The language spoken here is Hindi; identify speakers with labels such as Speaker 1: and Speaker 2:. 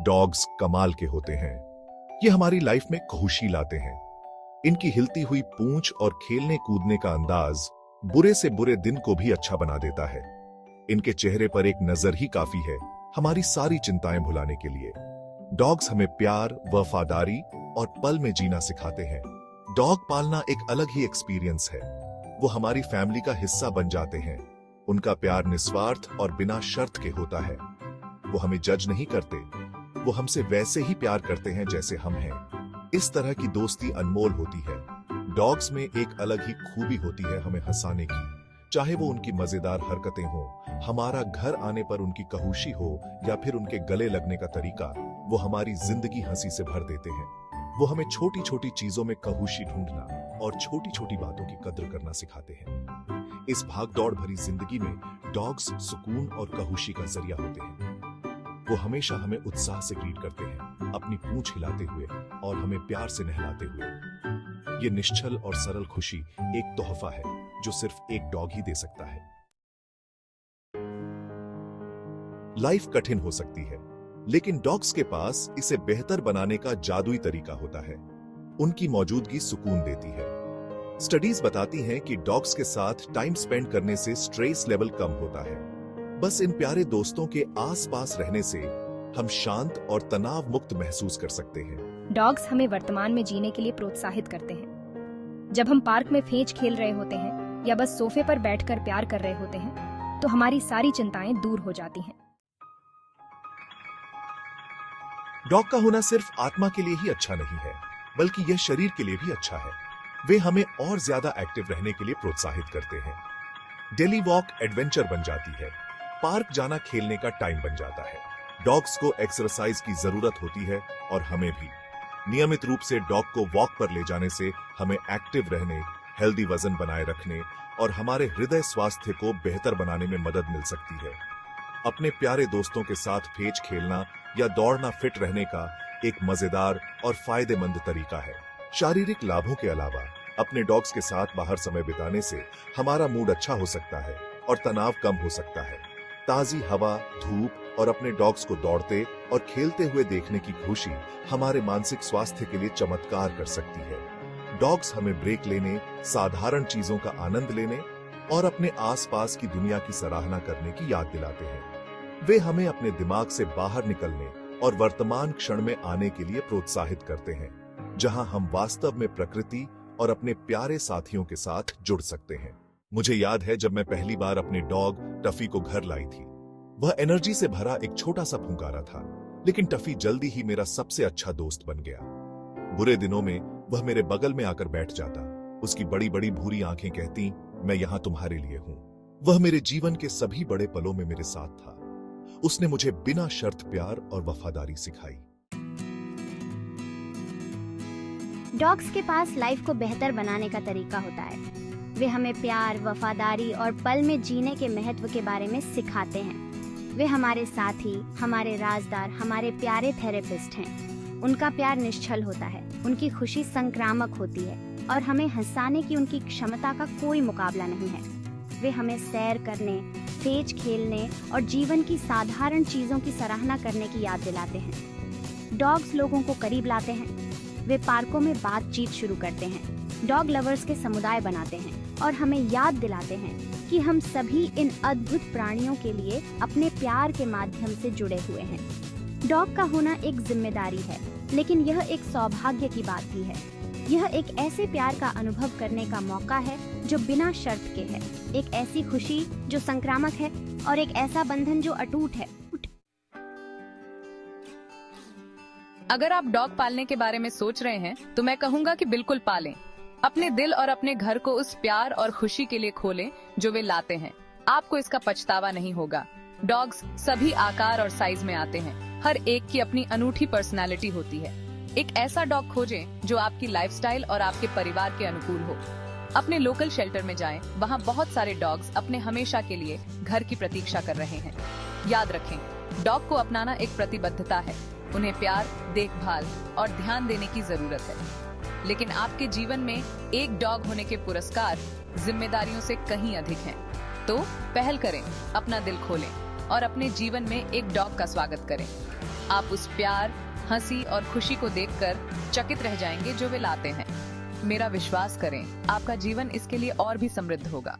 Speaker 1: डॉग्स कमाल के होते हैं। ये हमारी लाइफ में खुशी लाते हैं। इनकी हिलती हुई पूंछ और खेलने कूदने का अंदाज बुरे से बुरे दिन को भी अच्छा बना देता है। इनके चेहरे पर एक नजर ही काफी है हमारी सारी चिंताएं भुलाने के लिए। डॉग्स हमें प्यार, वफादारी और पल में जीना सिखाते हैं। डॉग पालना एक अलग ही एक्सपीरियंस है। वो हमारी फैमिली का हिस्सा बन जाते हैं। उनका प्यार निस्वार्थ और बिना शर्त के होता है। वो हमें जज नहीं करते, वो हमसे वैसे ही प्यार करते हैं जैसे हम हैं। इस तरह की दोस्ती अनमोल होती है। डॉग्स में एक अलग ही खूबी होती है हमें हंसाने की, चाहे वो उनकी मजेदार हरकतें हों, हमारा घर आने पर उनकी कहुशी हो या फिर उनके गले लगने का तरीका, वो हमारी जिंदगी हंसी से भर देते हैं। वो हमें छोटी छोटी चीजों में कहुशी ढूंढना और छोटी छोटी बातों की कद्र करना सिखाते हैं। इस भागदौड़ भरी जिंदगी में डॉग्स सुकून और कहुशी का जरिया होते हैं। वो हमेशा हमें उत्साह से ग्रीट करते हैं, अपनी पूंछ हिलाते हुए और हमें प्यार से नहलाते हुए। ये निश्चल और सरल खुशी एक तोहफा है जो सिर्फ एक डॉग ही दे सकता है। लाइफ कठिन हो सकती है, लेकिन डॉग्स के पास इसे बेहतर बनाने का जादुई तरीका होता है। उनकी मौजूदगी सुकून देती है। स्टडीज बताती हैं कि डॉग्स के साथ टाइम स्पेंड करने से स्ट्रेस लेवल कम होता है। बस इन प्यारे दोस्तों के आसपास रहने से हम शांत और तनाव मुक्त महसूस कर सकते हैं।
Speaker 2: डॉग्स हमें वर्तमान में जीने के लिए प्रोत्साहित करते हैं। जब हम पार्क में फेंच खेल रहे होते हैं या बस सोफे पर बैठकर प्यार कर रहे होते हैं, तो हमारी सारी चिंताएं दूर हो जाती हैं।
Speaker 1: डॉग का होना सिर्फ आत्मा के लिए ही अच्छा नहीं है, बल्कि यह शरीर के लिए भी अच्छा है। वे हमें और ज्यादा एक्टिव रहने के लिए प्रोत्साहित करते हैं। डेली वॉक एडवेंचर बन जाती है। पार्क जाना खेलने का टाइम बन जाता है। डॉग्स को एक्सरसाइज की जरूरत होती है और हमें भी। नियमित रूप से डॉग को वॉक पर ले जाने से हमें एक्टिव रहने, हेल्दी वजन बनाए रखने और हमारे हृदय स्वास्थ्य को बेहतर बनाने में मदद मिल सकती है। अपने प्यारे दोस्तों के साथ फेंच खेलना या दौड़ना फिट रहने का एक मजेदार और फायदेमंद तरीका है। शारीरिक लाभों के अलावा अपने डॉग्स के साथ बाहर समय बिताने से हमारा मूड अच्छा हो सकता है और तनाव कम हो सकता है। ताजी हवा, धूप और अपने डॉग्स को दौड़ते और खेलते हुए देखने की खुशी हमारे मानसिक स्वास्थ्य के लिए चमत्कार कर सकती है। डॉग्स हमें ब्रेक लेने, साधारण चीजों का आनंद लेने और अपने आसपास की दुनिया की सराहना करने की याद दिलाते हैं। वे हमें अपने दिमाग से बाहर निकलने और वर्तमान क्षण में आने के लिए प्रोत्साहित करते हैं, जहां हम वास्तव में प्रकृति और अपने प्यारे साथियों के साथ जुड़ सकते हैं। मुझे याद है जब मैं पहली बार अपने डॉग टफी को घर लाई थी। वह एनर्जी से भरा एक छोटा सा फुंकारा था, लेकिन टफी जल्दी ही मेरा सबसे अच्छा दोस्त बन गया। बुरे दिनों में वह मेरे बगल में आकर बैठ जाता। उसकी बड़ी बड़ी भूरी आंखें कहती, मैं यहां तुम्हारे लिए हूं। वह मेरे जीवन के सभी बड़े पलों में मेरे साथ था। उसने मुझे बिना शर्त प्यार और वफादारी सिखाई।
Speaker 3: डॉग्स के पास लाइफ को बेहतर बनाने का तरीका होता है। वे हमें प्यार, वफादारी और पल में जीने के महत्व के बारे में सिखाते हैं। वे हमारे साथी, हमारे राजदार, हमारे प्यारे थेरेपिस्ट हैं। उनका प्यार निश्चल होता है, उनकी खुशी संक्रामक होती है और हमें हंसाने की उनकी क्षमता का कोई मुकाबला नहीं है। वे हमें सैर करने, तेज खेलने और जीवन की साधारण चीजों की सराहना करने की याद दिलाते हैं। डॉग्स लोगों को करीब लाते हैं। वे पार्कों में बातचीत शुरू करते हैं, डॉग लवर्स के समुदाय बनाते हैं और हमें याद दिलाते हैं कि हम सभी इन अद्भुत प्राणियों के लिए अपने प्यार के माध्यम से जुड़े हुए हैं। डॉग का होना एक जिम्मेदारी है, लेकिन यह एक सौभाग्य की बात भी है। यह एक ऐसे प्यार का अनुभव करने का मौका है जो बिना शर्त के है, एक ऐसी खुशी जो संक्रामक है और एक ऐसा बंधन जो अटूट है।
Speaker 4: अगर आप डॉग पालने के बारे में सोच रहे हैं तो मैं कहूँगा कि बिल्कुल पालें। अपने दिल और अपने घर को उस प्यार और खुशी के लिए खोलें जो वे लाते हैं। आपको इसका पछतावा नहीं होगा। डॉग्स सभी आकार और साइज में आते हैं। हर एक की अपनी अनूठी पर्सनालिटी होती है। एक ऐसा डॉग खोजें जो आपकी लाइफस्टाइल और आपके परिवार के अनुकूल हो। अपने लोकल शेल्टर में जाएं, वहाँ बहुत सारे डॉग्स अपने हमेशा के लिए घर की प्रतीक्षा कर रहे हैं। याद रखें, डॉग को अपनाना एक प्रतिबद्धता है। उन्हें प्यार, देखभाल और ध्यान देने की जरूरत है। लेकिन आपके जीवन में एक डॉग होने के पुरस्कार जिम्मेदारियों से कहीं अधिक हैं। तो पहल करें, अपना दिल खोलें और अपने जीवन में एक डॉग का स्वागत करें। आप उस प्यार, हंसी और खुशी को देखकर चकित रह जाएंगे जो वे लाते हैं। मेरा विश्वास करें, आपका जीवन इसके लिए और भी समृद्ध होगा।